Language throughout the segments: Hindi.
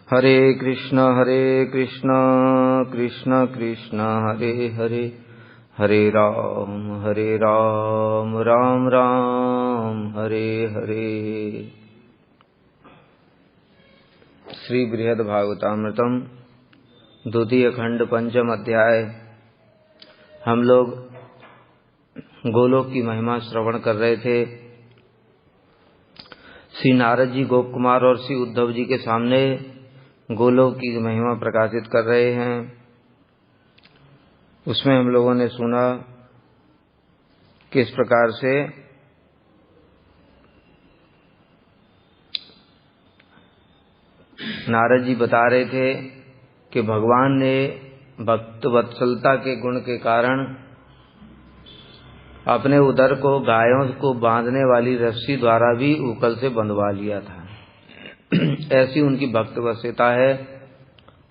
हरे कृष्ण कृष्ण कृष्ण हरे हरे, हरे राम राम राम हरे हरे। श्री बृहद भागवतामृतम द्वितीय खंड पंचम अध्याय। हम लोग गोलोक की महिमा श्रवण कर रहे थे। श्री नारद जी गोप कुमार और श्री उद्धव जी के सामने गोलोक की महिमा प्रकाशित कर रहे हैं। उसमें हम लोगों ने सुना किस प्रकार से नारद जी बता रहे थे कि भगवान ने भक्त वत्सलता के गुण के कारण अपने उदर को गायों को बांधने वाली रस्सी द्वारा भी ऊकल से बंधवा लिया था। ऐसी उनकी भक्त वश्यता है।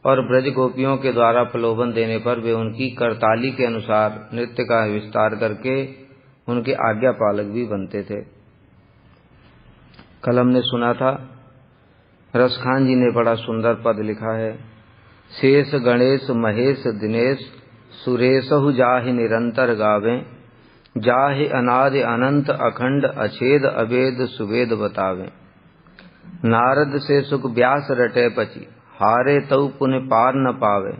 और ब्रज गोपियों के द्वारा प्रलोभन देने पर वे उनकी करताली के अनुसार नृत्य का विस्तार करके उनके आज्ञा पालक भी बनते थे। कल हमने सुना था, रसखान जी ने बड़ा सुंदर पद लिखा है। शेष गणेश महेश दिनेश सुरेशहु जाहि निरंतर गावें, जाहि अनादि अनंत अखंड अछेद अभेद सुवेद बतावें। नारद से सुख व्यास रटे पची, हारे तऊ पुण्य पार न पावे।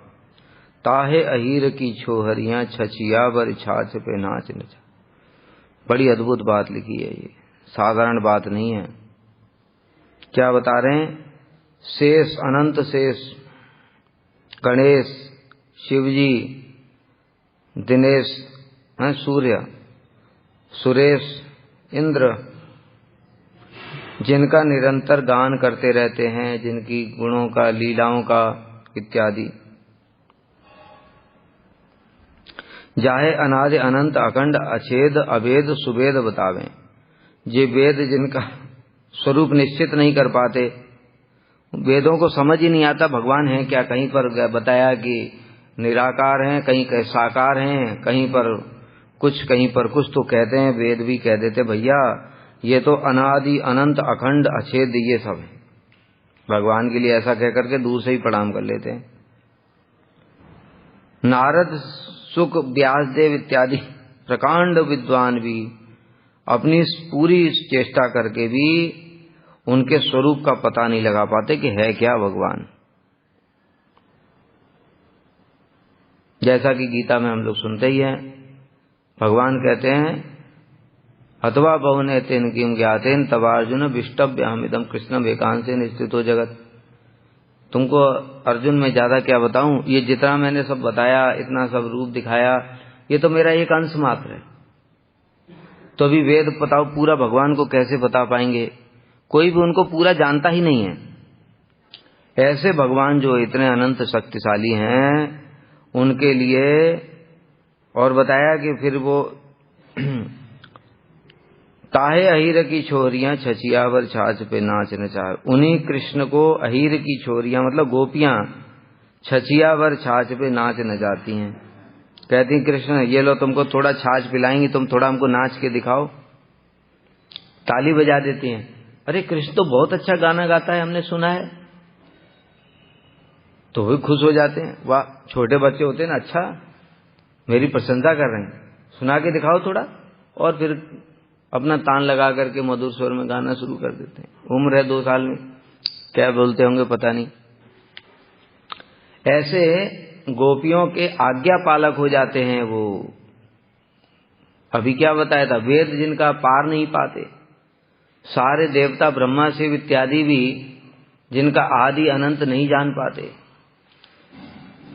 ताहे अहीर की छोहरियां छछिया बर छाछ पे नाच नचा। बड़ी अद्भुत बात लिखी है, ये साधारण बात नहीं है। क्या बता रहे हैं? शेष अनंत शेष गणेश शिवजी, दिनेश सूर्य, सुरेश इंद्र, जिनका निरंतर गान करते रहते हैं, जिनकी गुणों का लीलाओं का इत्यादि। जाहे अनादि अनंत अखंड अछेद अभेद सुभेद बतावें। ये वेद जिनका स्वरूप निश्चित नहीं कर पाते, वेदों को समझ ही नहीं आता भगवान है क्या। कहीं पर बताया कि निराकार हैं, कहीं साकार हैं, कहीं पर कुछ तो कहते हैं। वेद भी कह देते भैया ये तो अनादि अनंत अखंड अछेद ये सब है। भगवान के लिए ऐसा कह करके दूर से ही प्रणाम कर लेते हैं। नारद सुक व्यासदेव इत्यादि प्रकांड विद्वान भी अपनी पूरी चेष्टा करके भी उनके स्वरूप का पता नहीं लगा पाते कि है क्या भगवान। जैसा कि गीता में हम लोग सुनते ही हैं, भगवान कहते हैं अथवा बहुने तेन किम ज्ञातेन तवार्जुन विष्टव्यहमिदं कृष्णम एकांशेन स्थितो जगत। तुमको अर्जुन में ज्यादा क्या बताऊं, ये जितना मैंने सब बताया, इतना सब रूप दिखाया, ये तो मेरा एक अंश मात्र है। तो अभी वेद बताओ पूरा भगवान को कैसे बता पाएंगे? कोई भी उनको पूरा जानता ही नहीं है। ऐसे भगवान जो इतने अनंत शक्तिशाली हैं, उनके लिए और बताया कि फिर वो ताहे अहीर की छोरियां छछियावर छाछ पे नाच नचाए। उन्हीं कृष्ण को अहीर की छोरियां मतलब गोपियां छछियावर छाछ पे नाच नचाती हैं। कहती कृष्ण ये लो तुमको थोड़ा छाछ पिलाएंगी, तुम थोड़ा हमको नाच के दिखाओ। ताली बजा देती हैं। अरे कृष्ण तो बहुत अच्छा गाना गाता है, हमने सुना है। तो वो खुश हो जाते हैं। वाह, छोटे बच्चे होते हैं ना, अच्छा मेरी प्रशंसा कर रहे हैं, सुना के दिखाओ थोड़ा। और फिर अपना तान लगा करके मधुर स्वर में गाना शुरू कर देते हैं। उम्र है 2 साल में, क्या बोलते होंगे पता नहीं। ऐसे गोपियों के आज्ञा पालक हो जाते हैं वो। अभी क्या बताया था, वेद जिनका पार नहीं पाते, सारे देवता ब्रह्मा शिव इत्यादि भी जिनका आदि अनंत नहीं जान पाते,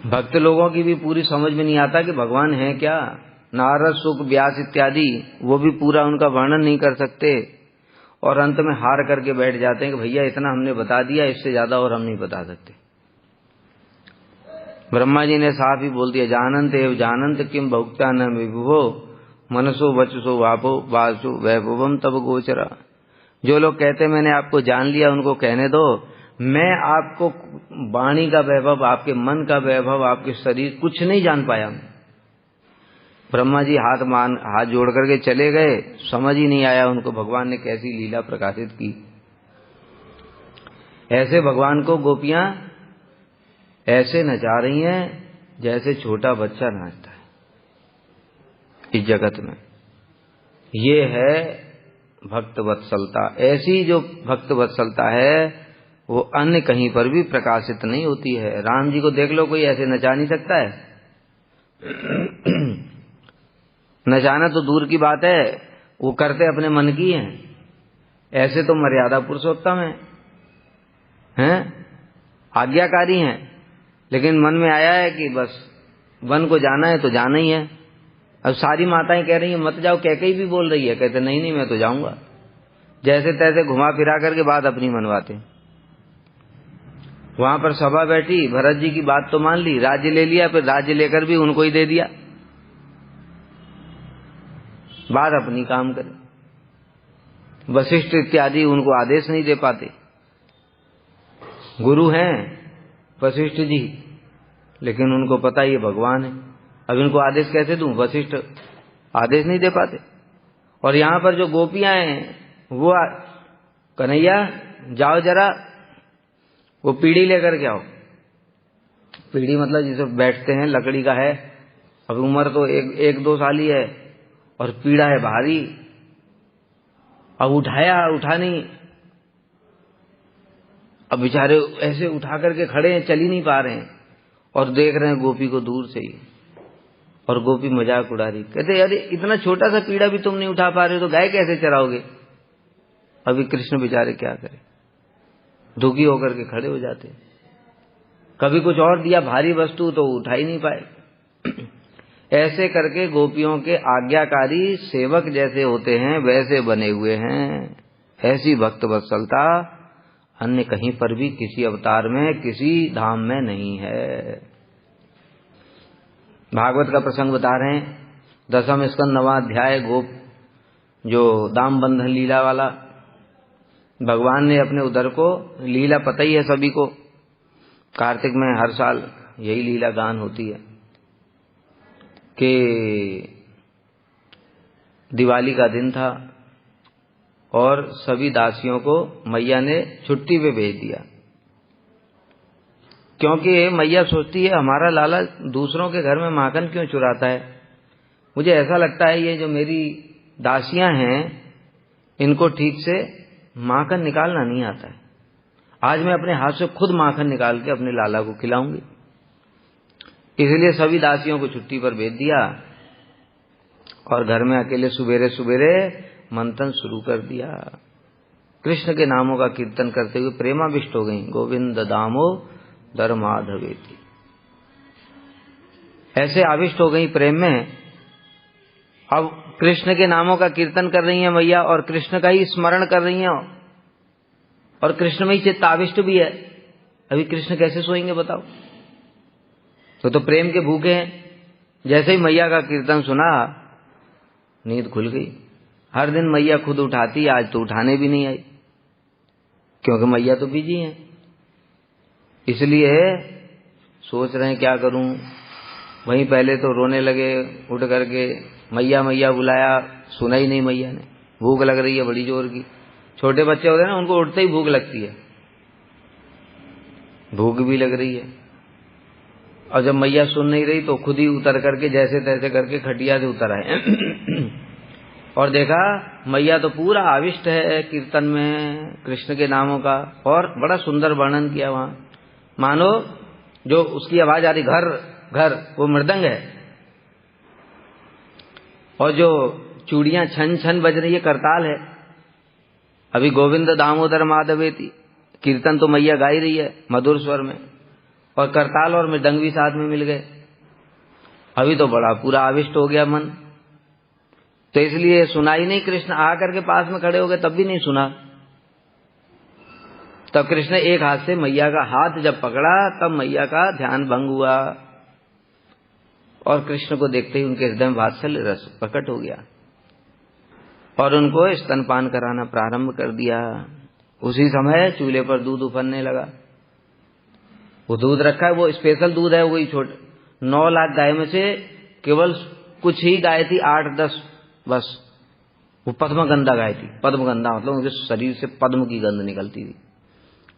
भक्त लोगों की भी पूरी समझ में नहीं आता कि भगवान है क्या। नारद सुक व्यास इत्यादि वो भी पूरा उनका वर्णन नहीं कर सकते, और अंत में हार करके बैठ जाते हैं कि भैया इतना हमने बता दिया, इससे ज्यादा और हम नहीं बता सकते। ब्रह्मा जी ने साफ ही बोल दिया, जानंत एव जानंत किम भुक्ता न विभुवो मनसो वचसो वापो वासु वैभवम तब गोचरा। जो लोग कहते मैंने आपको जान लिया, उनको कहने दो, मैं आपको वाणी का वैभव, आपके मन का वैभव, आपके शरीर कुछ नहीं जान पाया। ब्रह्मा जी हाथ जोड़ करके चले गए, समझ ही नहीं आया उनको भगवान ने कैसी लीला प्रकाशित की। ऐसे भगवान को गोपियां ऐसे नचा रही हैं जैसे छोटा बच्चा नाचता है इस जगत में। ये है भक्त वत्सलता। ऐसी जो भक्त वत्सलता है वो अन्य कहीं पर भी प्रकाशित नहीं होती है। राम जी को देख लो, कोई ऐसे नचा नहीं सकता है। नचाना तो दूर की बात है, वो करते अपने मन की हैं। ऐसे तो मर्यादा पुरुषोत्तम हैं, आज्ञाकारी हैं, लेकिन मन में आया है कि बस वन को जाना है तो जाना ही है। अब सारी माताएं कह रही हैं मत जाओ, कैकेयी भी बोल रही है, कहते नहीं नहीं मैं तो जाऊंगा। जैसे तैसे घुमा फिरा करके बात अपनी मनवाते। वहां पर सभा बैठी, भरत जी की बात तो मान ली, राज्य ले लिया, फिर राज्य लेकर भी उनको ही दे दिया। बात अपनी काम करे। वशिष्ठ इत्यादि उनको आदेश नहीं दे पाते। गुरु हैं वशिष्ठ जी, लेकिन उनको पता ये भगवान है, अब इनको आदेश कैसे दूं? वशिष्ठ आदेश नहीं दे पाते। और यहां पर जो गोपियां हैं वो कन्हैया जाओ जरा वो पीढ़ी लेकर के आओ। पीढ़ी मतलब जिसे बैठते हैं, लकड़ी का है। अब उम्र तो एक दो साल ही है और पीड़ा है भारी। अब उठा नहीं, अब बेचारे ऐसे उठा करके खड़े हैं, चल ही नहीं पा रहे हैं और देख रहे हैं गोपी को दूर से ही। और गोपी मजाक उड़ा रही, कहते अरे इतना छोटा सा पीड़ा भी तुम नहीं उठा पा रहे हो तो गाय कैसे चराओगे? अभी कृष्ण बेचारे क्या करें, दुखी होकर के खड़े हो जाते। कभी कुछ और दिया भारी वस्तु तो उठा ही नहीं पाए। ऐसे करके गोपियों के आज्ञाकारी सेवक जैसे होते हैं वैसे बने हुए हैं। ऐसी भक्त वत्सलता अन्य कहीं पर भी किसी अवतार में किसी धाम में नहीं है। भागवत का प्रसंग बता रहे हैं, 10वें स्कंद 9वां अध्याय, गोप जो दाम बंधन लीला वाला। भगवान ने अपने उदर को, लीला पता ही है सभी को, कार्तिक में हर साल यही लीला गान होती है कि दिवाली का दिन था और सभी दासियों को मैया ने छुट्टी पे भेज दिया, क्योंकि मैया सोचती है हमारा लाला दूसरों के घर में माखन क्यों चुराता है। मुझे ऐसा लगता है ये जो मेरी दासियां हैं इनको ठीक से माखन निकालना नहीं आता है। आज मैं अपने हाथ से खुद माखन निकाल के अपने लाला को खिलाऊंगी। इसलिए सभी दासियों को छुट्टी पर भेज दिया और घर में अकेले सुबेरे सुबेरे मंथन शुरू कर दिया। कृष्ण के नामों का कीर्तन करते हुए प्रेमाविष्ट हो गई। गोविंद दामो दर माधवेति, ऐसे आविष्ट हो गई प्रेम में। अब कृष्ण के नामों का कीर्तन कर रही हैं मैया और कृष्ण का ही स्मरण कर रही हैं और कृष्ण में ही चित्त आविष्ट भी है। अभी कृष्ण कैसे सोएंगे बताओ? तो प्रेम के भूखे हैं। जैसे ही मैया का कीर्तन सुना नींद खुल गई। हर दिन मैया खुद उठाती, आज तो उठाने भी नहीं आई क्योंकि मैया तो बिजी हैं। इसलिए सोच रहे हैं क्या करूं। वहीं पहले तो रोने लगे, उठ करके मैया मैया बुलाया, सुना ही नहीं मैया ने। भूख लग रही है बड़ी जोर की। छोटे बच्चे होते हैं ना, उनको उठते ही भूख लगती है, भूख भी लग रही है। और जब मैया सुन नहीं रही तो खुद ही उतर करके जैसे तैसे करके खटिया से उतर आए और देखा मैया तो पूरा आविष्ट है कीर्तन में कृष्ण के नामों का। और बड़ा सुंदर वर्णन किया वहां, मानो जो उसकी आवाज आ रही घर घर वो मृदंग है और जो चूड़ियां छन छन बज रही है करताल है। अभी गोविंद दामोदर माधवेति कीर्तन तो मैया गा ही रही है मधुर स्वर में और करताल और मृदंग भी साथ में मिल गए। अभी तो बड़ा पूरा आविष्ट हो गया मन। तो इसलिए सुना ही नहीं। कृष्ण आकर के पास में खड़े हो गए तब भी नहीं सुना। तब कृष्ण एक हाथ से मैया का हाथ जब पकड़ा तब मैया का ध्यान भंग हुआ और कृष्ण को देखते ही उनके हृदय में वात्सल्य रस प्रकट हो गया और उनको स्तनपान कराना प्रारंभ कर दिया। उसी समय चूल्हे पर दूध उफनने लगा। वो दूध रखा है, वो स्पेशल दूध है, वही छोटे 9 लाख गाय में से केवल कुछ ही गाय थी, 8-10 बस। वो पद्मगंधा गाय थी। पद्मगंधा मतलब उनके शरीर से पद्म की गंध निकलती थी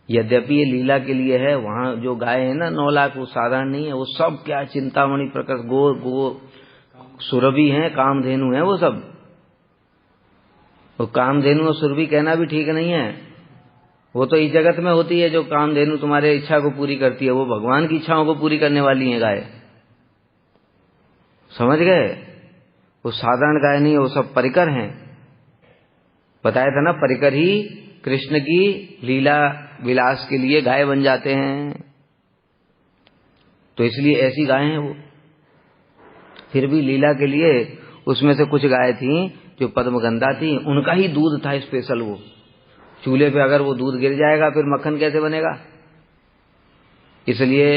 यद्यपि ये लीला के लिए है, वहां जो गाय है ना 9 लाख, वो साधारण नहीं है। वो सब क्या चिंतामणि प्रकट गो सुरभि है, कामधेनु है वो सब। वो कामधेनु और सुरभि कहना भी ठीक नहीं है। वो तो इस जगत में होती है। जो कामधेनु तुम्हारे इच्छा को पूरी करती है, वो भगवान की इच्छाओं को पूरी करने वाली है गाय। समझ गए? वो साधारण गाय नहीं है, वो सब परिकर हैं। बताया था ना, परिकर ही कृष्ण की लीला विलास के लिए गाय बन जाते हैं। तो इसलिए ऐसी गाय हैं वो। फिर भी लीला के लिए उसमें से कुछ गाय थी जो पद्मगंधा थी, उनका ही दूध था स्पेशल। वो चूल्हे पे अगर वो दूध गिर जाएगा फिर मक्खन कैसे बनेगा। इसलिए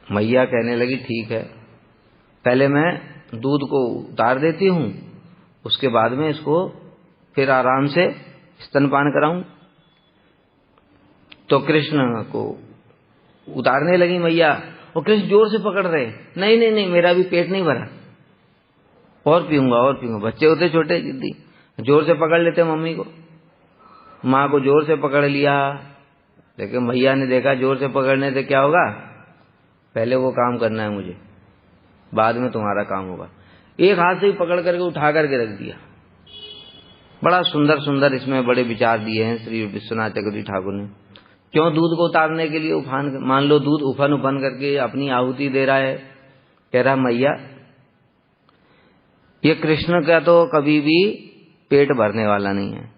मैया कहने लगी, ठीक है, पहले मैं दूध को उतार देती हूं, उसके बाद में इसको फिर आराम से स्तनपान कराऊं। तो कृष्ण को उतारने लगी मैया, और कृष्ण जोर से पकड़ रहे, नहीं नहीं नहीं, मेरा भी पेट नहीं भरा, और पीऊंगा और पीऊंगा। बच्चे होते छोटे जिद्दी, जोर से पकड़ लेते मम्मी को। माँ को जोर से पकड़ लिया, लेकिन मैया ने देखा जोर से पकड़ने से क्या होगा, पहले वो काम करना है मुझे, बाद में तुम्हारा काम होगा। एक हाथ से ही पकड़ करके उठा करके रख दिया। बड़ा सुंदर सुंदर इसमें बड़े विचार दिए हैं श्री विश्वनाथ चक्रवर्ती ठाकुर ने। क्यों दूध को उतारने के लिए उफान, मान लो दूध उफन उफन करके अपनी आहुति दे रहा है, कह रहा मैया ये कृष्ण का तो कभी भी पेट भरने वाला नहीं है,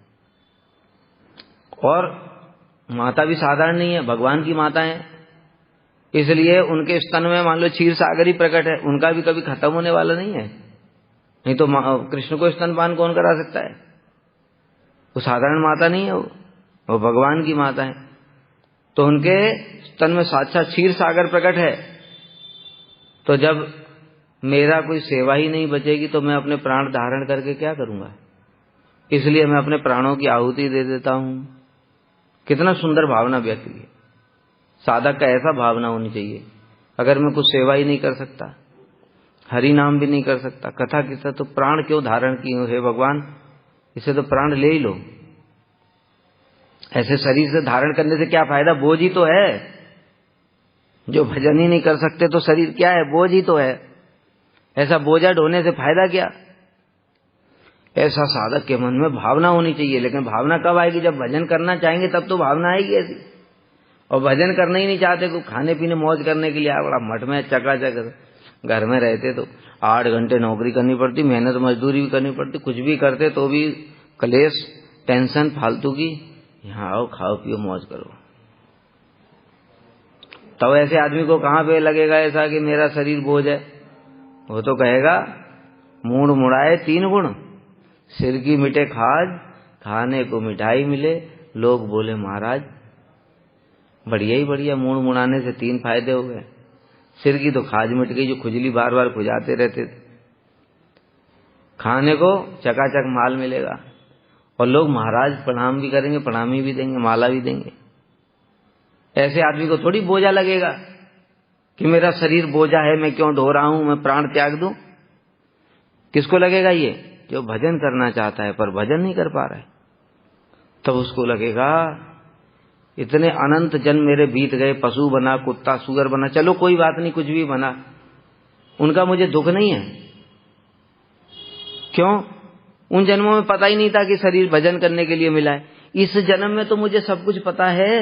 और माता भी साधारण नहीं है, भगवान की माता है, इसलिए उनके स्तन में मान लो क्षीर सागर ही प्रकट है, उनका भी कभी खत्म होने वाला नहीं है। नहीं तो कृष्ण को स्तनपान कौन करा सकता है? वो साधारण माता नहीं है, वो भगवान की माता है। तो उनके स्तन में साक्षात क्षीर सागर प्रकट है। तो जब मेरा कोई सेवा ही नहीं बचेगी तो मैं अपने प्राण धारण करके क्या करूंगा? इसलिए मैं अपने प्राणों की आहुति दे देता हूं। कितना सुंदर भावना व्यक्त की। साधक का ऐसा भावना होनी चाहिए। अगर मैं कुछ सेवा ही नहीं कर सकता, हरि नाम भी नहीं कर सकता, कथा किस्सा, तो प्राण क्यों धारण की हो? हे भगवान, इसे तो प्राण ले ही लो। ऐसे शरीर से धारण करने से क्या फायदा? बोझ ही तो है। जो भजन ही नहीं कर सकते तो शरीर क्या है? बोझ ही तो है। ऐसा बोझा ढोने से फायदा क्या? ऐसा साधक के मन में भावना होनी चाहिए। लेकिन भावना कब आएगी? जब भजन करना चाहेंगे तब तो भावना आएगी ऐसी। और भजन करना ही नहीं चाहते, को खाने पीने मौज करने के लिए बड़ा मठ में चकाचक घर में रहते तो 8 घंटे नौकरी करनी पड़ती, मेहनत मजदूरी भी करनी पड़ती, कुछ भी करते तो भी कलेश, टेंशन फालतू की। यहाँ आओ, खाओ पियो मौज करो। तो ऐसे आदमी को कहाँ पे लगेगा ऐसा कि मेरा शरीर बोझ है? वो तो कहेगा मूड मुड़ाए 3 गुण, सिर की मिटे खाज, खाने को मिठाई मिले, लोग बोले महाराज। बढ़िया ही बढ़िया, मूड मुड़ाने से 3 फायदे हो गए। सिर की तो खाज मिट गई, जो खुजली बार बार खुजाते रहते थे। खाने को चकाचक माल मिलेगा, और लोग महाराज प्रणाम भी करेंगे, प्रणामी भी देंगे, माला भी देंगे। ऐसे आदमी को थोड़ी बोझा लगेगा कि मेरा शरीर बोझा है, मैं क्यों ढो रहा हूं, मैं प्राण त्याग दूं। किसको लगेगा ये? जो भजन करना चाहता है पर भजन नहीं कर पा रहा है। तब उसको लगेगा इतने अनंत जन्म मेरे बीत गए, पशु बना, कुत्ता सुअर बना, चलो कोई बात नहीं, कुछ भी बना, उनका मुझे दुख नहीं है। क्यों? उन जन्मों में पता ही नहीं था कि शरीर भजन करने के लिए मिला है। इस जन्म में तो मुझे सब कुछ पता है।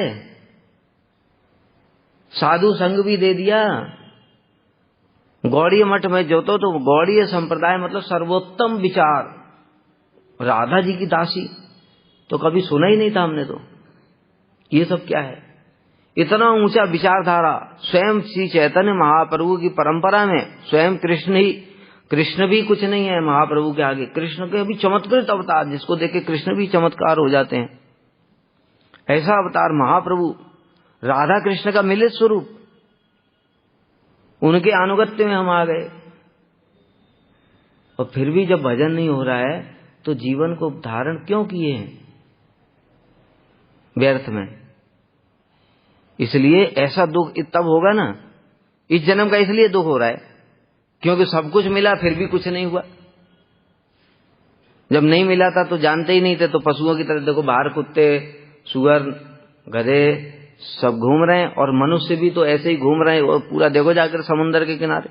साधु संग भी दे दिया। गौड़ीय मठ में जो तो गौड़ीय संप्रदाय मतलब सर्वोत्तम विचार, राधा जी की दासी, तो कभी सुना ही नहीं था हमने। तो ये सब क्या है? इतना ऊंचा विचारधारा। स्वयं श्री चैतन्य महाप्रभु की परंपरा में स्वयं कृष्ण भी कुछ नहीं है महाप्रभु के आगे। कृष्ण के भी चमत्कृत अवतार, जिसको देख के कृष्ण भी चमत्कार हो जाते हैं, ऐसा अवतार महाप्रभु, राधा कृष्ण का मिलित स्वरूप, उनके अनुगत्य में हम आ गए। और फिर भी जब भजन नहीं हो रहा है तो जीवन को धारण क्यों किए हैं व्यर्थ में? इसलिए ऐसा दुख तब होगा ना, इस जन्म का इसलिए दुख हो रहा है क्योंकि सब कुछ मिला फिर भी कुछ नहीं हुआ। जब नहीं मिला था तो जानते ही नहीं थे, तो पशुओं की तरह देखो, बाहर कुत्ते सुअर गधे सब घूम रहे हैं और मनुष्य भी तो ऐसे ही घूम रहे हैं। और पूरा देखो जाकर समुद्र के किनारे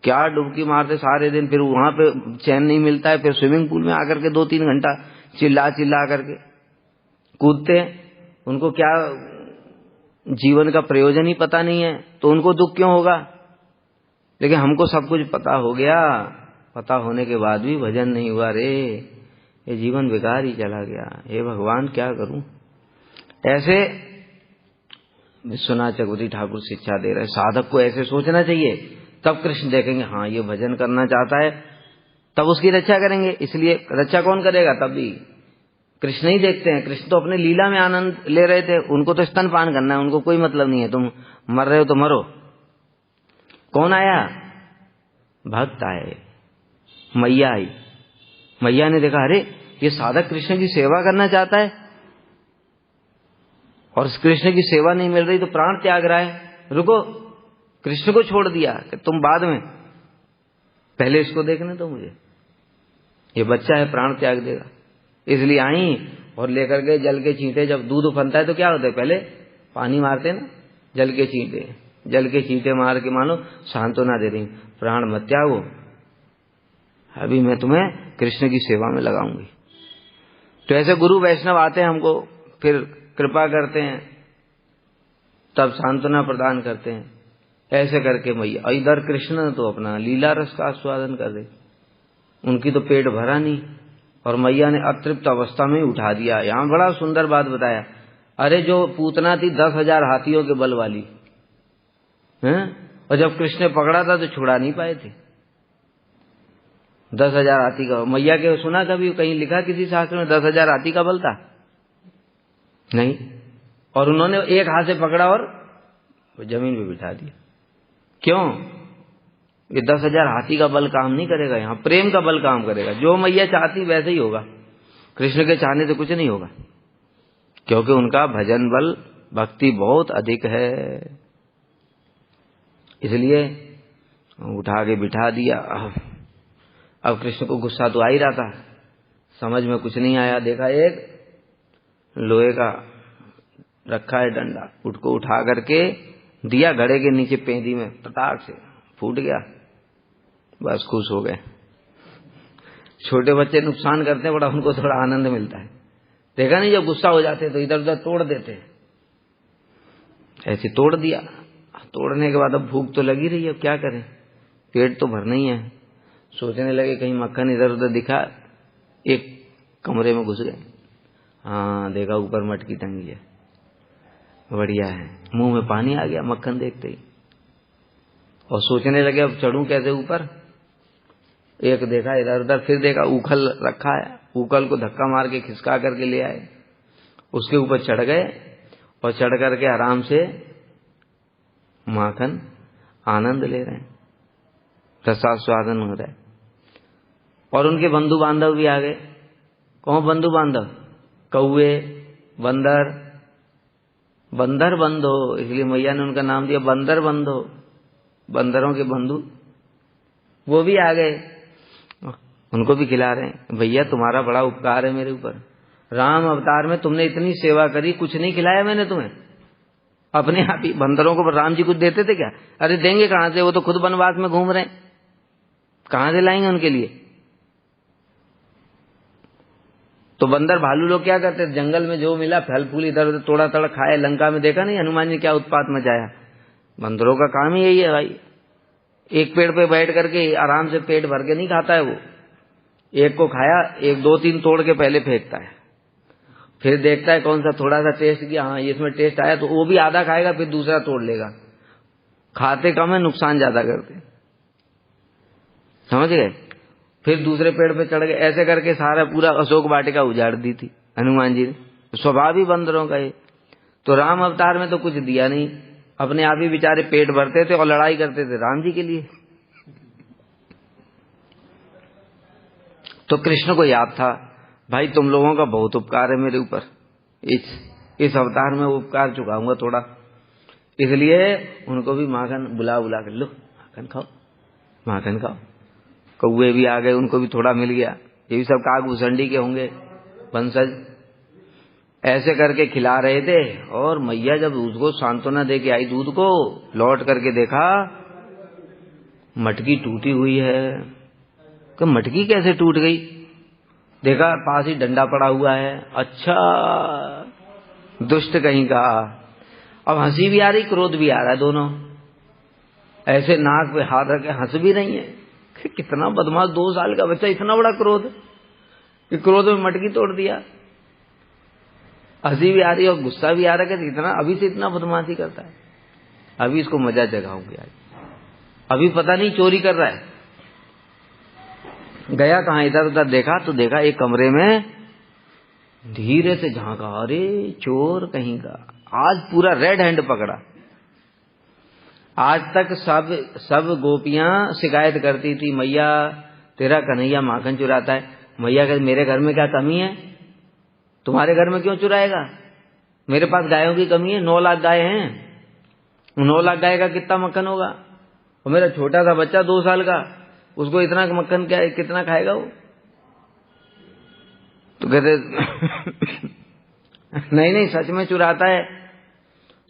क्या डुबकी मारते सारे दिन, फिर वहां पे चैन नहीं मिलता है, फिर स्विमिंग पूल में आकर के 2-3 घंटा चिल्ला चिल्ला करके कूदते हैं। उनको क्या जीवन का प्रयोजन ही पता नहीं है, तो उनको दुख क्यों होगा। लेकिन हमको सब कुछ पता हो गया, पता होने के बाद भी भजन नहीं हुआ रे, ये जीवन बेकार ही चला गया। हे भगवान क्या करूं। ऐसे विश्वनाथ चक्रवर्ती ठाकुर शिक्षा दे रहे, साधक को ऐसे सोचना चाहिए, तब कृष्ण देखेंगे हाँ ये भजन करना चाहता है, तब उसकी रक्षा करेंगे। इसलिए रक्षा कौन करेगा, तब भी कृष्ण ही देखते हैं। कृष्ण तो अपने लीला में आनंद ले रहे थे, उनको तो स्तनपान करना है, उनको कोई मतलब नहीं है, तुम मर रहे हो तो मरो। कौन आया, भक्त आए, मैया आई। मैया ने देखा अरे ये साधक कृष्ण की सेवा करना चाहता है और कृष्ण की सेवा नहीं मिल रही तो प्राण त्याग रहा है, रुको। कृष्ण को छोड़ दिया कि तुम बाद में, पहले इसको देखने दो मुझे, ये बच्चा है प्राण त्याग देगा। इसलिए आई और लेकर गए जल के छींटे। जब दूध उफनता है तो क्या होता है, पहले पानी मारते ना, जल के छींटे, जल के छींटे मार के मानो सांत्वना दे रही, प्राण मत त्यागो, अभी मैं तुम्हें कृष्ण की सेवा में लगाऊंगी। तो ऐसे गुरु वैष्णव आते हैं, हमको फिर कृपा करते हैं, तब सांत्वना प्रदान करते हैं। ऐसे करके मैया, इधर कृष्ण तो अपना लीला रस का आस्वादन कर रहे, उनकी तो पेट भरा नहीं और मैया ने अतृप्त अवस्था में ही उठा दिया। यहां बड़ा सुंदर बात बताया, अरे जो पूतना थी 10,000 हाथियों के बल वाली हैं, और जब कृष्ण ने पकड़ा था तो छुड़ा नहीं पाए थे। 10,000 हाथी का, मैया के सुना कभी कहीं लिखा किसी शास्त्र में 10,000 हाथी का बल था? नहीं। और उन्होंने एक हाथ से पकड़ा और जमीन पे बिठा दिया। क्यों? ये 10,000 हाथी का बल काम नहीं करेगा, यहाँ प्रेम का बल काम करेगा। जो मैया चाहती वैसे ही होगा, कृष्ण के चाहने से कुछ नहीं होगा, क्योंकि उनका भजन बल, भक्ति बहुत अधिक है। इसलिए उठा के बिठा दिया। अब कृष्ण को गुस्सा तो आ ही रहा था, समझ में कुछ नहीं आया। देखा एक लोहे का रखा है डंडा, उसको उठा करके दिया घड़े के नीचे पेंदी में, पटाख से फूट गया, बस खुश हो गए। छोटे बच्चे नुकसान करते हैं, बड़ा उनको थोड़ा आनंद मिलता है। देखा नहीं, जब गुस्सा हो जाते तो इधर उधर तोड़ देते, ऐसे तोड़ दिया। तोड़ने के बाद अब भूख तो लगी रही है, अब क्या करें, पेट तो भरना ही है। सोचने लगे कहीं मक्खन इधर उधर दिखा, एक कमरे में घुस गए, हाँ देखा ऊपर मटकी टंगी है, बढ़िया है, मुंह में पानी आ गया मक्खन देखते ही। और सोचने लगे अब चढ़ूं कैसे ऊपर। एक देखा इधर उधर, फिर देखा ऊखल रखा है, ऊखल को धक्का मार के खिसका करके ले आए, उसके ऊपर चढ़ गए और चढ़ करके आराम से माखन आनंद ले रहे हैं, रसास्वादन हो रहा है। और उनके बंधु बांधव भी आ गए। कौन बंधु बांधव? कौवे, बंदर, बंदर बंधो, इसलिए मैया ने उनका नाम दिया बंदर बंधो, बंदरों के बंधु। वो भी आ गए, उनको भी खिला रहे हैं। भैया तुम्हारा बड़ा उपकार है मेरे ऊपर, राम अवतार में तुमने इतनी सेवा करी, कुछ नहीं खिलाया मैंने तुम्हें। अपने आप ही बंदरों को राम जी कुछ देते थे क्या? अरे देंगे कहां से, वो तो खुद वनवास में घूम रहे हैं, कहां से लाएंगे उनके लिए। तो बंदर भालू लोग क्या करते थे, जंगल में जो मिला फल फूल इधर उधर तोड़ा तड़ा खाए। लंका में देखा नहीं हनुमान जी क्या उत्पात मचाया। बंदरों का काम ही यही है भाई, एक पेड़ पे बैठ करके आराम से पेट भर के नहीं खाता है वो। एक को खाया, एक 2-3 तोड़ के पहले फेंकता है, फिर देखता है कौन सा थोड़ा सा टेस्ट किया, हाँ इसमें टेस्ट आया तो वो भी आधा खाएगा, फिर दूसरा तोड़ लेगा। खाते कम है, नुकसान ज्यादा करते, समझ गए। फिर दूसरे पेड़ पे चढ़ गए, ऐसे करके सारा पूरा अशोक वाटिका उजाड़ दी थी हनुमान जी ने। स्वभाव ही बंदरों का ये। तो राम अवतार में तो कुछ दिया नहीं, अपने आप ही बेचारे पेट भरते थे और लड़ाई करते थे राम जी के लिए। तो कृष्ण को याद था, भाई तुम लोगों का बहुत उपकार है मेरे ऊपर, इस अवतार में वो उपकार चुकाऊंगा थोड़ा। इसलिए उनको भी माखन बुला कर, लो माखन खाओ, माखन खाओ। कौवे भी आ गए, उनको भी थोड़ा मिल गया। ये भी सब काग भुसंडी के होंगे वंशज। ऐसे करके खिला रहे थे। और मैया जब उसको सांत्वना दे के आई दूध को, लौट करके देखा मटकी टूटी हुई है। कि मटकी कैसे टूट गई? देखा पास ही डंडा पड़ा हुआ है। अच्छा, दुष्ट कहीं का। अब हंसी भी आ रही, क्रोध भी आ रहा है, दोनों। ऐसे नाक पे हाथ रखे हंस भी रही है। कितना बदमाश, 2 साल का बच्चा, इतना बड़ा क्रोध कि क्रोध में मटकी तोड़ दिया। हंसी भी आ रही है और गुस्सा भी आ रहा है कि इतना अभी से इतना बदमाशी करता है। अभी इसको मजा जगाऊंगी आज। अभी पता नहीं चोरी कर रहा है। गया कहाँ, इधर उधर देखा तो देखा एक कमरे में धीरे से झांका। अरे चोर कहीं का, आज पूरा रेड हैंड पकड़ा। आज तक सब गोपियां शिकायत करती थी, मैया तेरा कन्हैया माखन चुराता है। मैया कहती मेरे घर में क्या कमी है, तुम्हारे घर में क्यों चुराएगा? मेरे पास गायों की कमी है, 9 लाख गाय हैं। 9 लाख गाय का कितना मक्खन होगा? और मेरा छोटा सा बच्चा 2 साल का, उसको इतना मक्खन क्या कितना खाएगा वो? तो कहते नहीं सच में चुराता है।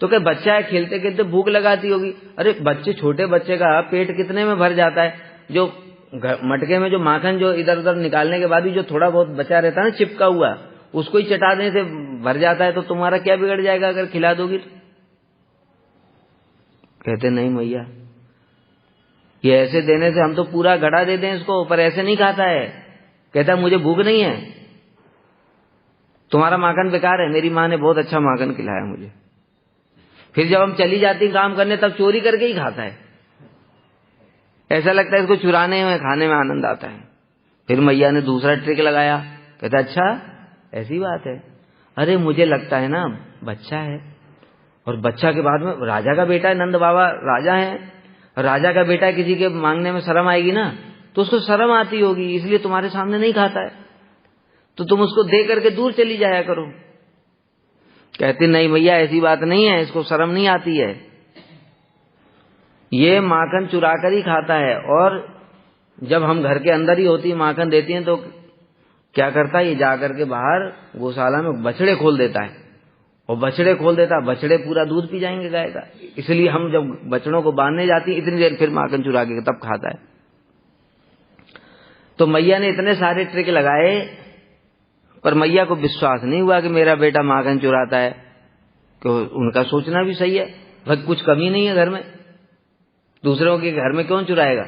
तो क्या बच्चा है, खेलते खेलते भूख लगाती होगी। अरे बच्चे, छोटे बच्चे का पेट कितने में भर जाता है? जो मटके में जो माखन जो इधर उधर निकालने के बाद भी जो थोड़ा बहुत बचा रहता है ना चिपका हुआ, उसको ही चटाने से भर जाता है। तो तुम्हारा क्या बिगड़ जाएगा अगर खिला दोगी? कहते नहीं मैया, ये ऐसे देने से हम तो पूरा घड़ा दे दें इसको, पर ऐसे नहीं खाता है। कहता मुझे भूख नहीं है, तुम्हारा माखन बेकार है। मेरी माँ ने बहुत अच्छा माखन खिलाया मुझे। फिर जब हम चली जाती काम करने तब चोरी करके ही खाता है। ऐसा लगता है इसको चुराने में, खाने में आनंद आता है। फिर मैया ने दूसरा ट्रिक लगाया। कहता अच्छा ऐसी बात है। अरे मुझे लगता है ना बच्चा है, और बच्चा के बाद में राजा का बेटा है, नंद बाबा राजा है, राजा का बेटा किसी के मांगने में शर्म आएगी ना, तो उसको शर्म आती होगी, इसलिए तुम्हारे सामने नहीं खाता है। तो तुम उसको दे करके दूर चली जाया करो। कहती नहीं भैया ऐसी बात नहीं है, इसको शर्म नहीं आती है, ये माखन चुरा कर ही खाता है। और जब हम घर के अंदर ही होती माखन देती हैं तो क्या करता है, ये जाकर के बाहर गौशाला में बछड़े खोल देता है, और बछड़े खोल देता है, बछड़े पूरा दूध पी जाएंगे गाय का। इसलिए हम जब बछड़ों को बांधने जाती इतनी देर फिर माखन चुरा के तब खाता है। तो मैया ने इतने सारे ट्रिक लगाए, पर मैया को विश्वास नहीं हुआ कि मेरा बेटा माखन चुराता है। तो उनका सोचना भी सही है, भाई कुछ कमी नहीं है घर में, दूसरों के घर में क्यों चुराएगा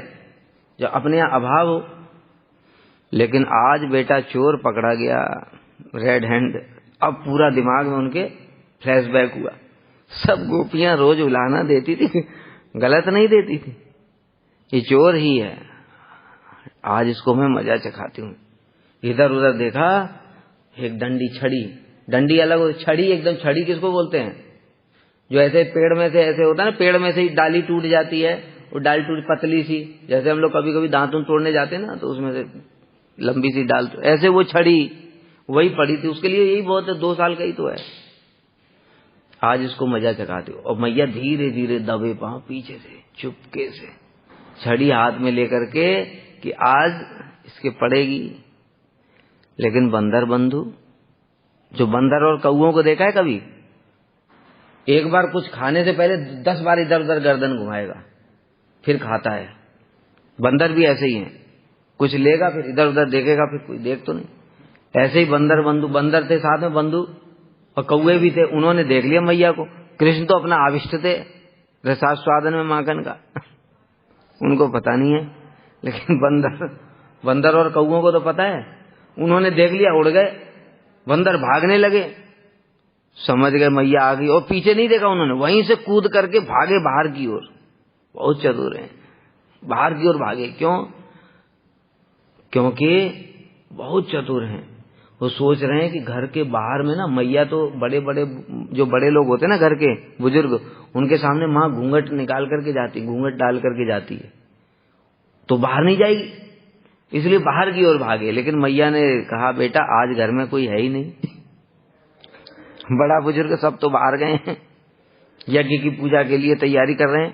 जब अपने यहाँ अभाव हो। लेकिन आज बेटा चोर पकड़ा गया, रेड हैंड। अब पूरा दिमाग में उनके फ्लैशबैक हुआ। सब गोपियां रोज उलाहना देती थी, गलत नहीं देती थी, ये चोर ही है, आज इसको मैं मजा चखाती हूँ। इधर उधर देखा, एक डंडी, छड़ी, डंडी अलग हो, छड़ी एकदम, छड़ी किसको बोलते हैं? जो ऐसे पेड़ में से ऐसे होता है ना, पेड़ में से ही डाली टूट जाती है, वो डाली टूट पतली सी, जैसे हम लोग कभी कभी दांतुन तोड़ने जाते हैं ना, तो उसमें से लंबी सी डाल, ऐसे वो छड़ी वही पड़ी थी, उसके लिए यही बहुत है, 2 साल का ही तो है। आज इसको मजा चखाती हो। और मैया धीरे धीरे दबे पांव पीछे से चुपके से छड़ी हाथ में लेकर के कि आज इसके पड़ेगी। लेकिन बंदर बंधु, जो बंदर और कौओं को देखा है कभी, एक बार कुछ खाने से पहले 10 बार इधर उधर गर्दन घुमाएगा फिर खाता है। बंदर भी ऐसे ही हैं, कुछ लेगा फिर इधर उधर देखेगा, फिर कोई देख तो नहीं। ऐसे ही बंदर बंधु, बंदर थे साथ में बंधु, और कौए भी थे। उन्होंने देख लिया मैया को। कृष्ण तो अपना आविष्ट थे रसास्वादन में माखन का, उनको पता नहीं है, लेकिन बंदर और कौओं को तो पता है। उन्होंने देख लिया, उड़ गए, बंदर भागने लगे, समझ गए मैया आ गई, और पीछे नहीं देखा उन्होंने, वहीं से कूद करके भागे बाहर की ओर। बहुत चतुर हैं, बाहर की ओर भागे। क्यों? क्योंकि बहुत चतुर हैं। वो सोच रहे हैं कि घर के बाहर में ना मैया तो बड़े बड़े जो बड़े लोग होते हैं ना घर के बुजुर्ग, उनके सामने माँ घूंघट निकाल करके जाती, घूंघट डाल करके जाती है, तो बाहर नहीं जाएगी, इसलिए बाहर की ओर भागे। लेकिन मैया ने कहा बेटा आज घर में कोई है ही नहीं, बड़ा बुजुर्ग सब तो बाहर गए हैं, यज्ञ की पूजा के लिए तैयारी कर रहे हैं,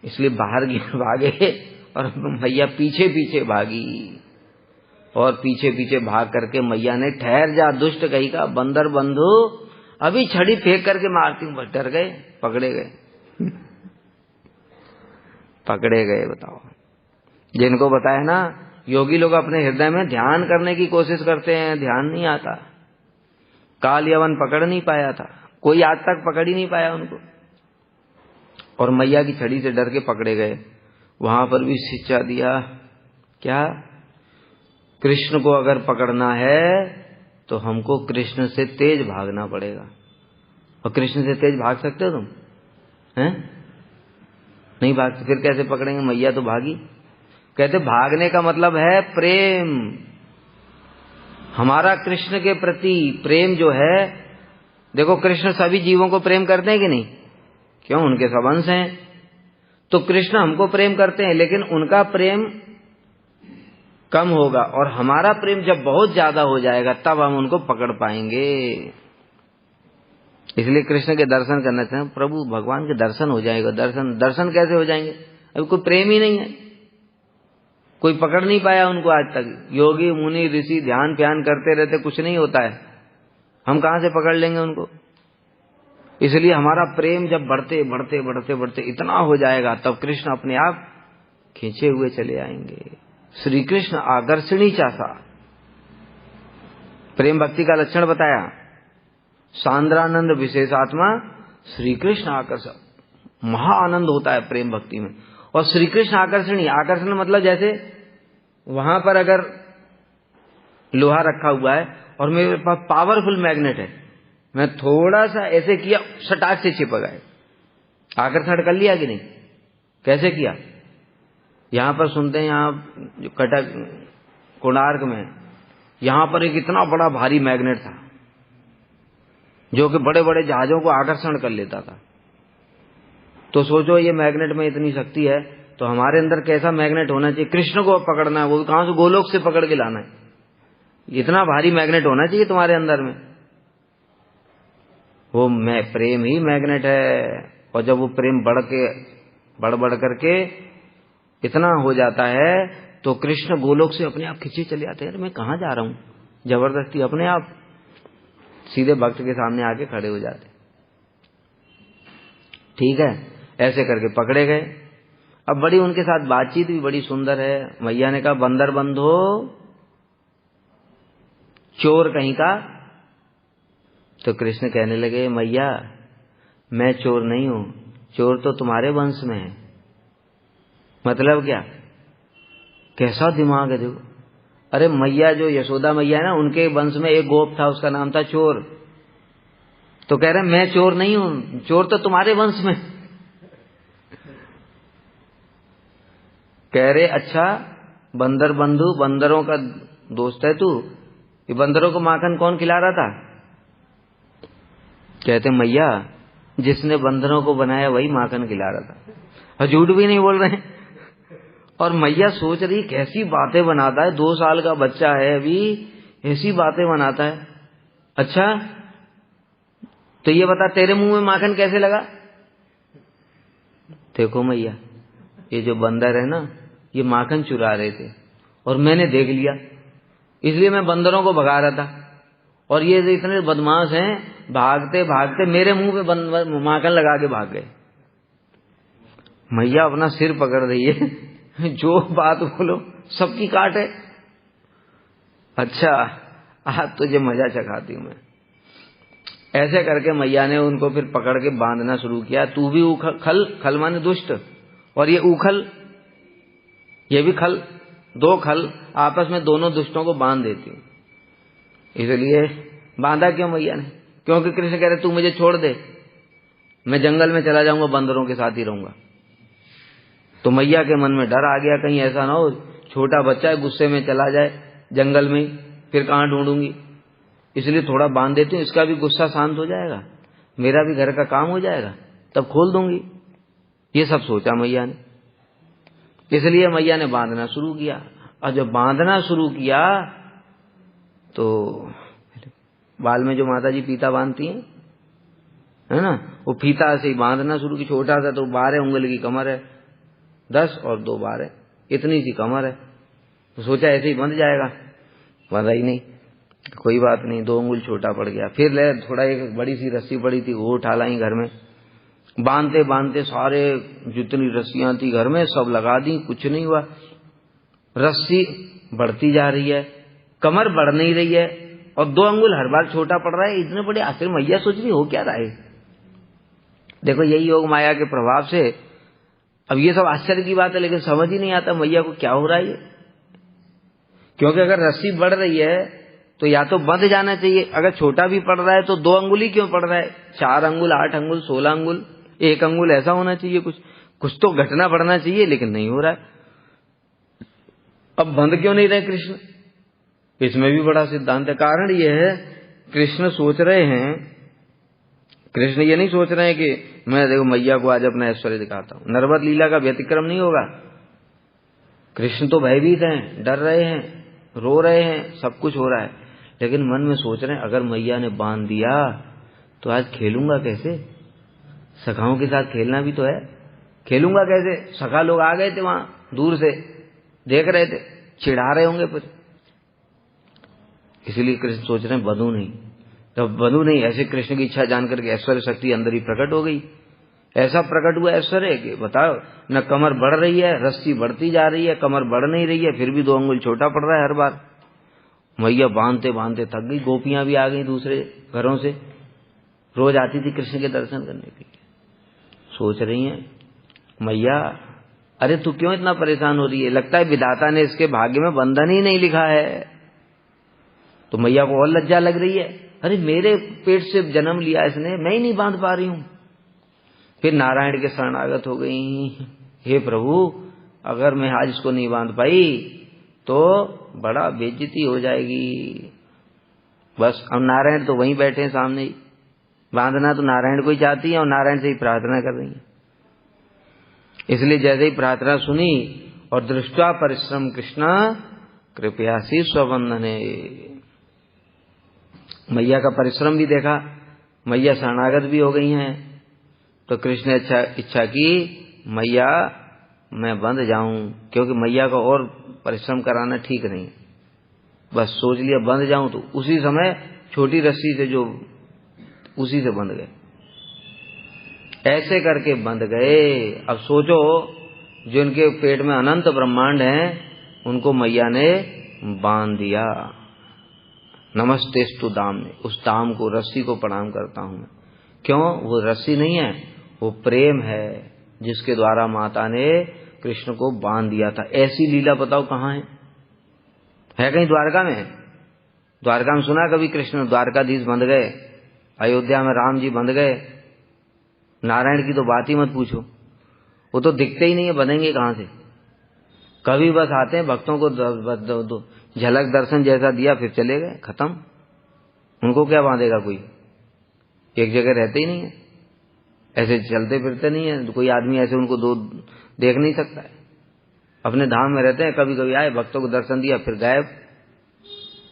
इसलिए बाहर की ओर भागे। और मैया पीछे पीछे भागी। और पीछे पीछे भाग करके मैया ने, ठहर जा दुष्ट कही का बंदर बंधु, अभी छड़ी फेंक करके मारती हूं। डर गए, पकड़े गए। पकड़े गए। बताओ, जिनको बताया ना, योगी लोग अपने हृदय में ध्यान करने की कोशिश करते हैं, ध्यान नहीं आता। काल यवन पकड़ नहीं पाया था, कोई आज तक पकड़ ही नहीं पाया उनको। और मैया की छड़ी से डर के पकड़े गए। वहां पर भी शिक्षा दिया, क्या? कृष्ण को अगर पकड़ना है तो हमको कृष्ण से तेज भागना पड़ेगा। और कृष्ण से तेज भाग सकते हो तुम? हैं? नहीं भागते, फिर कैसे पकड़ेंगे? मैया तो भागी। कहते भागने का मतलब है प्रेम। हमारा कृष्ण के प्रति प्रेम जो है, देखो कृष्ण सभी जीवों को प्रेम करते हैं कि नहीं? क्यों? उनके सब अंश हैं। तो कृष्ण हमको प्रेम करते हैं, लेकिन उनका प्रेम कम होगा, और हमारा प्रेम जब बहुत ज्यादा हो जाएगा तब हम उनको पकड़ पाएंगे। इसलिए कृष्ण के दर्शन करना चाहिए। प्रभु भगवान के दर्शन हो जाएगा। दर्शन कैसे हो जाएंगे? अभी कोई प्रेम ही नहीं है, कोई पकड़ नहीं पाया उनको आज तक। योगी मुनि ऋषि ध्यान प्यान करते रहते, कुछ नहीं होता है। हम कहां से पकड़ लेंगे उनको? इसलिए हमारा प्रेम जब बढ़ते बढ़ते बढ़ते बढ़ते इतना हो जाएगा, तब कृष्ण अपने आप खींचे हुए चले आएंगे। श्री कृष्ण आकर्षणी चासा। प्रेम भक्ति का लक्षण बताया, सांद्रानंद विशेषात्मा श्री कृष्ण आकर्षण। महा आनंद होता है प्रेम भक्ति में। और श्री कृष्ण आकर्षणी, आकर्षण मतलब जैसे वहां पर अगर लोहा रखा हुआ है और मेरे पास पावरफुल मैग्नेट है, मैं थोड़ा सा ऐसे किया, सटाक से चिपक गए। आकर्षण कर लिया कि नहीं? कैसे किया? यहां पर सुनते हैं, यहां जो कटक कोणार्क में, यहां पर एक इतना बड़ा भारी मैग्नेट था जो कि बड़े बड़े जहाजों को आकर्षण कर लेता था। तो सोचो, ये मैग्नेट में इतनी शक्ति है, तो हमारे अंदर कैसा मैग्नेट होना चाहिए? कृष्ण को पकड़ना है, वो कहां से? गोलोक से पकड़ के लाना है। इतना भारी मैग्नेट होना चाहिए तुम्हारे अंदर में। वो प्रेम ही मैग्नेट है। और जब वो प्रेम बढ़ करके इतना हो जाता है, तो कृष्ण गोलोक से अपने आप खींचे चले आते हैं। मैं कहां जा रहा हूं? जबरदस्ती अपने आप सीधे भक्त के सामने आके खड़े हो जाते। ठीक है, ऐसे करके पकड़े गए। अब बड़ी उनके साथ बातचीत भी बड़ी सुंदर है। मैया ने कहा, बंदर बंधो, चोर कहीं का। तो कृष्ण कहने लगे, मैया मैं चोर नहीं हूं, चोर तो तुम्हारे वंश में है। मतलब क्या? कैसा दिमाग है देखो। अरे मैया, जो यशोदा मैया है ना, उनके वंश में एक गोप था, उसका नाम था चोर। तो कह रहे मैं चोर नहीं हूं, चोर तो तुम्हारे वंश में। कह रहे अच्छा, बंदर बंधु, बंदरों का दोस्त है तू। ये बंदरों को माखन कौन खिला रहा था? कहते मैया, जिसने बंदरों को बनाया वही माखन खिला रहा था। झूठ भी नहीं बोल रहे। और मैया सोच रही, कैसी बातें बनाता है, 2 साल का बच्चा है अभी, ऐसी बातें बनाता है। अच्छा, तो ये बता, तेरे मुंह में माखन कैसे लगा? देखो मैया, ये जो बंदर है ना, ये माखन चुरा रहे थे और मैंने देख लिया, इसलिए मैं बंदरों को भगा रहा था। और ये इतने बदमाश हैं, भागते भागते मेरे मुंह पे माखन लगा के भाग गए। मैया अपना सिर पकड़ रही है, जो बात बोलो सबकी काट है। अच्छा, आज तुझे मजा चखाती हूं मैं। ऐसे करके मैया ने उनको फिर पकड़ के बांधना शुरू किया। तू भी उखल, खल माने दुष्ट, और ये उखल, ये भी खल, 2 खल आपस में दोनों दुष्टों को बांध देती हूं। इसलिए बांधा क्यों मैया ने? क्योंकि कृष्ण कह रहे तू मुझे छोड़ दे, मैं जंगल में चला जाऊंगा, बंदरों के साथ ही रहूंगा। तो मैया के मन में डर आ गया, कहीं ऐसा ना हो छोटा बच्चा है, गुस्से में चला जाए जंगल में, फिर कहां ढूंढूंगी। इसलिए थोड़ा बांध देती हूँ, इसका भी गुस्सा शांत हो जाएगा, मेरा भी घर का काम हो जाएगा, तब खोल दूंगी। ये सब सोचा मैया ने। इसलिए मैया ने बांधना शुरू किया। और जब बांधना शुरू किया तो बाल में जो माता जी फीता बांधती हैं, है ना, वो फीता से ही बांधना शुरू की। छोटा सा तो 12 उंगल की कमर है, 10 और 2 12, इतनी सी कमर है। तो सोचा ऐसे ही बंध जाएगा। बंधा ही नहीं, कोई बात नहीं, 2 अंगुल छोटा पड़ गया। फिर ले थोड़ा एक बड़ी सी रस्सी पड़ी थी वो उठा लाई घर में, बांधते बांधते सारे जितनी रस्सियां थी घर में सब लगा दी, कुछ नहीं हुआ। रस्सी बढ़ती जा रही है, कमर बढ़ नहीं रही है और 2 अंगुल हर बार छोटा पड़ रहा है। इतने बड़े आश्चर्य, मैया सोच रही हो क्या रहा है। देखो यही योग माया के प्रभाव से, अब ये सब आश्चर्य की बात है लेकिन समझ ही नहीं आता मैया को क्या हो रहा है। क्योंकि अगर रस्सी बढ़ रही है तो या तो बंध जाना चाहिए, अगर छोटा भी पड़ रहा है तो 2 अंगुल ही क्यों पड़ रहा है, 4 अंगुल, 8 अंगुल, 16 अंगुल, 1 अंगुल ऐसा होना चाहिए, कुछ तो घटना बढ़ना चाहिए, लेकिन नहीं हो रहा है। अब बंध क्यों नहीं रहे कृष्ण, इसमें भी बड़ा सिद्धांत है। कारण यह है, कृष्ण सोच रहे हैं, कृष्ण ये नहीं सोच रहे हैं कि मैं देखो मैया को आज अपना ऐश्वर्य दिखाता हूं, नर्मद लीला का व्यतिक्रम नहीं होगा। कृष्ण तो भयभीत हैं, डर रहे हैं, रो रहे हैं, सब कुछ हो रहा है, लेकिन मन में सोच रहे हैं अगर मैया ने बांध दिया तो आज खेलूंगा कैसे, सखाओं के साथ खेलना भी तो है, खेलूंगा कैसे। सखा लोग आ गए थे वहां दूर से, देख रहे थे, चिढ़ा रहे होंगे फिर, इसीलिए कृष्ण सोच रहे हैं बंधु नहीं। जब बंधु नहीं, ऐसे कृष्ण की इच्छा जानकर के ऐश्वर्य शक्ति अंदर ही प्रकट हो गई। ऐसा प्रकट हुआ ऐश्वर्य कि बताओ, न कमर बढ़ रही है, रस्सी बढ़ती जा रही है, कमर बढ़ नहीं रही है, फिर भी 2 अंगुल छोटा पड़ रहा है हर बार। मैया बांधते बांधते थक गई, गोपियां भी आ गई दूसरे घरों से, रोज आती थी कृष्ण के दर्शन करने के लिए। सोच रही हैं मैया अरे तू क्यों इतना परेशान हो रही है, लगता है विधाता ने इसके भाग्य में बंधन ही नहीं लिखा है। तो मैया को और लज्जा लग रही है, अरे मेरे पेट से जन्म लिया इसने, मैं ही नहीं बांध पा रही हूं। फिर नारायण के शरणागत हो गई, हे प्रभु अगर मैं आज इसको नहीं बांध पाई तो बड़ा बेइज्जती हो जाएगी। बस अब नारायण तो वहीं बैठे हैं सामने ही, बांधना तो नारायण को ही चाहती है और नारायण से ही प्रार्थना कर रही है। इसलिए जैसे ही प्रार्थना सुनी और दृष्टा परिश्रम कृष्ण कृपयासी स्वबंधने, मैया का परिश्रम भी देखा, मैया शरणागत भी हो गई हैं, तो कृष्ण ने इच्छा की मैया मैं बंध जाऊं, क्योंकि मैया का और परिश्रम कराना ठीक नहीं। बस सोच लिया बंध जाऊं, तो उसी समय छोटी रस्सी से जो उसी से बंध गए, ऐसे करके बंध गए। अब सोचो जिनके पेट में अनंत ब्रह्मांड हैं उनको मैया ने बांध दिया। नमस्तेस्तु दाम ने, उस दाम को, रस्सी को प्रणाम करता हूं मैं। क्यों, वो रस्सी नहीं है, वो प्रेम है जिसके द्वारा माता ने कृष्ण को बांध दिया था। ऐसी लीला बताओ कहां है कहीं द्वारका में? द्वारका में सुना कभी कृष्ण द्वारकाधीश बंध गए, अयोध्या में राम जी बंध गए? नारायण की तो बात ही मत पूछो, वो तो दिखते ही नहीं है, बनेंगे कहां से। कभी बस आते हैं, भक्तों को झलक दर्शन जैसा दिया, फिर चले गए, खत्म। उनको क्या बांधेगा कोई, एक जगह रहते ही नहीं है, ऐसे चलते फिरते नहीं है, कोई आदमी ऐसे उनको देख नहीं सकता है। अपने धाम में रहते हैं, कभी कभी आए, भक्तों को दर्शन दिया, फिर गायब,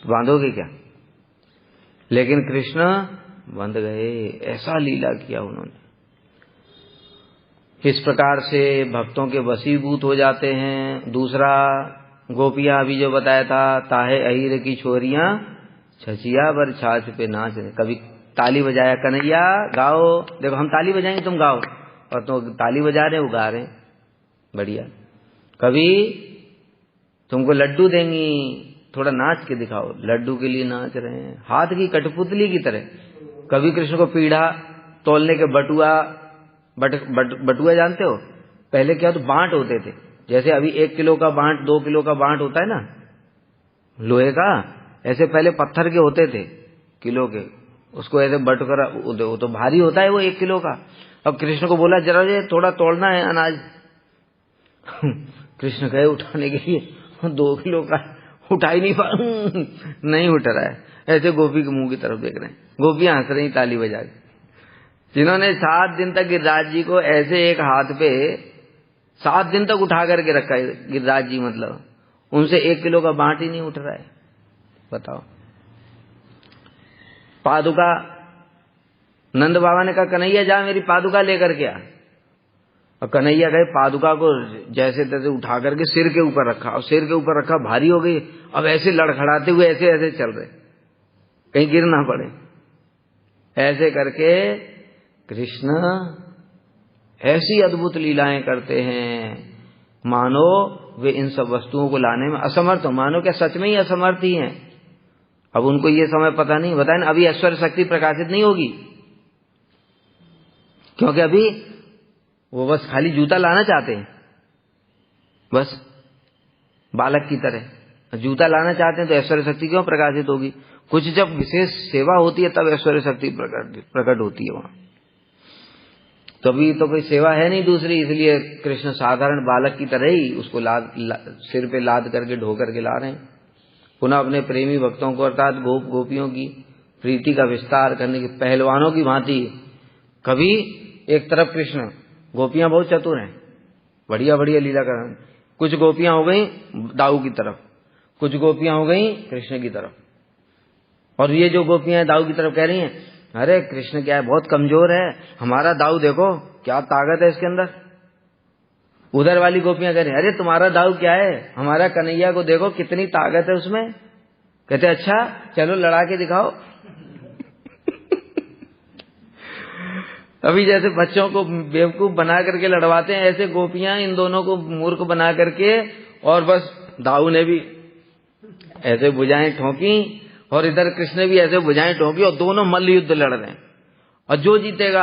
बांधोगे क्या। लेकिन कृष्ण बंध गए, ऐसा लीला किया उन्होंने। इस प्रकार से भक्तों के वशीभूत हो जाते हैं। दूसरा, गोपियां अभी जो बताया था, ताहे अहीर की छोरियां छचिया बर छाछ पे नाच रहे, कभी ताली बजाया, कन्हैया गाओ, देखो हम ताली बजाएंगे तुम गाओ, और तो ताली बजा रहे, वो गा रहे, बढ़िया। कभी तुमको लड्डू देंगी, थोड़ा नाच के दिखाओ, लड्डू के लिए नाच रहे हैं, हाथ की कठपुतली की तरह। कभी कृष्ण को पीढ़ा, तोलने के बटुआ जानते हो, पहले क्या तो बांट होते थे, जैसे अभी 1 किलो का बांट, 2 किलो का बांट होता है ना लोहे का, ऐसे पहले पत्थर के होते थे किलो के, उसको ऐसे बट कर, वो तो भारी होता है वो 1 किलो का। अब कृष्ण को बोला जरा ये थोड़ा तोड़ना है अनाज कृष्ण गए उठाने के लिए, 2 किलो का उठा ही नहीं नहीं उठ रहा है, ऐसे गोपी के मुंह की तरफ देख रहे हैं, गोपियां हंस रही ताली बजा के। जिन्होंने 7 दिन तक गिरिराज जी को ऐसे एक हाथ पे 7 दिन तक उठा करके रखा है, गिरिराज जी मतलब, उनसे 1 किलो का बांट ही नहीं उठ रहा है, बताओ। पादुका, नंद बाबा ने कहा कन्हैया जा मेरी पादुका लेकर के आ, और कन्हैया गए पादुका को जैसे तैसे उठा करके सिर के ऊपर रखा, और सिर के ऊपर रखा भारी हो गई, अब ऐसे लड़खड़ाते हुए ऐसे ऐसे चल रहे, कहीं गिर ना पड़े। ऐसे करके कृष्ण ऐसी अद्भुत लीलाएं करते हैं, मानो वे इन सब वस्तुओं को लाने में असमर्थ हो। मानो क्या सच में ही असमर्थ ही हैं। अब उनको ये समय पता नहीं, बताए ना, अभी ऐश्वर्य शक्ति प्रकाशित नहीं होगी, क्योंकि अभी वो बस खाली जूता लाना चाहते हैं, बस बालक की तरह जूता लाना चाहते हैं। तो ऐश्वर्य शक्ति क्यों प्रकाशित होगी? कुछ जब विशेष सेवा होती है तब ऐश्वर्य शक्ति प्रकट होती है वहां। तो अभी तो कोई सेवा है नहीं दूसरी, इसलिए कृष्ण साधारण बालक की तरह ही उसको सिर पे लाद करके ढो करके ला रहे हैं। पुनः अपने प्रेमी भक्तों को अर्थात गोप गोपियों की प्रीति का विस्तार करने की पहलवानों की भांति। कभी एक तरफ कृष्ण, गोपियां बहुत चतुर हैं, बढ़िया बढ़िया लीला कर रहे हैं। कुछ गोपियां हो गई दाऊ की तरफ, कुछ गोपियां हो गई कृष्ण की तरफ। और ये जो गोपियां दाऊ की तरफ कह रही हैं, अरे कृष्ण क्या है, बहुत कमजोर है, हमारा दाऊ देखो क्या ताकत है इसके अंदर। उधर वाली गोपियां कह रही, अरे तुम्हारा दाऊ क्या है, हमारा कन्हैया को देखो कितनी ताकत है उसमें। कहते अच्छा चलो लड़ा के दिखाओ। अभी जैसे बच्चों को बेवकूफ बना करके लड़वाते हैं, ऐसे गोपियां इन दोनों को मूर्ख बना करके, और बस दाऊ ने भी ऐसे भुजाएं ठोकी और इधर कृष्ण भी ऐसे भुजाएं ठोकी, और दोनों मल्ल युद्ध लड़ रहे हैं। और जो जीतेगा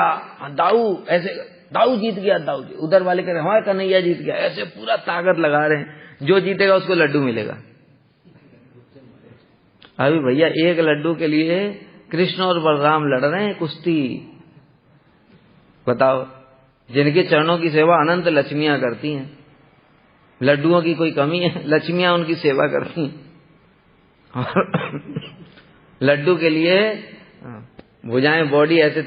दाऊ, ऐसे दाऊ जीत गया, दाऊ उधर वाले कह रहे हमारा कन्हैया जीत गया, ऐसे पूरा ताकत लगा रहे हैं। जो जीतेगा उसको लड्डू मिलेगा। अभी भैया एक लड्डू के लिए कृष्ण और बलराम लड़ रहे हैं कुश्ती। बताओ, जिनके चरणों की सेवा अनंत लक्ष्मियां करती हैं, लड्डुओं की कोई कमी है? लक्ष्मियां उनकी सेवा करती हैं। लड्डू के लिए भुजाएं बॉडी ऐसे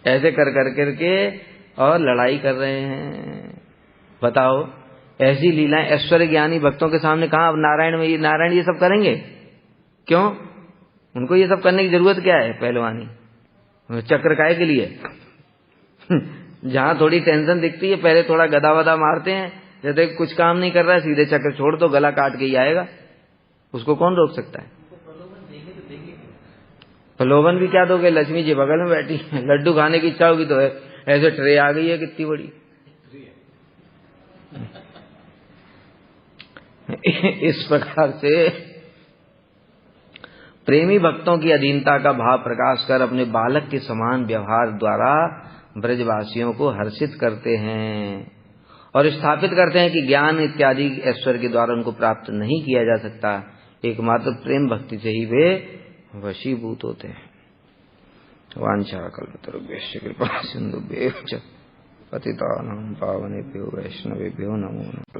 ऐसे कर करके और लड़ाई कर रहे हैं। बताओ, ऐसी लीलाएं ऐश्वर्य ज्ञानी भक्तों के सामने कहां? अब नारायण ये सब करेंगे क्यों? उनको ये सब करने की जरूरत क्या है? पहलवानी चक्र काय के लिए? जहां थोड़ी टेंशन दिखती है पहले थोड़ा गदा वदा मारते हैं, जैसे कुछ काम नहीं कर रहा है सीधे चक्र छोड़ दो, गला काट के ही आएगा। उसको कौन रोक सकता है? प्रलोभन भी क्या दोगे? लक्ष्मी जी बगल में बैठी है, लड्डू खाने की इच्छा होगी तो ऐसे ट्रे आ गई है कितनी बड़ी। इस प्रकार से प्रेमी भक्तों की अधीनता का भाव प्रकाश कर अपने बालक के समान व्यवहार द्वारा ब्रजवासियों को हर्षित करते हैं और स्थापित करते हैं कि ज्ञान इत्यादि ऐश्वर्य के द्वारा उनको प्राप्त नहीं किया जा सकता, एकमात्र प्रेम भक्ति से ही वे वशीभूत होते हैं। वांछा कल्पतरुभ्यश्च कृपा सिन्धुभ्यश्च पतितानां पावनेभ्यो वैष्णवेभ्यो नमो नमः।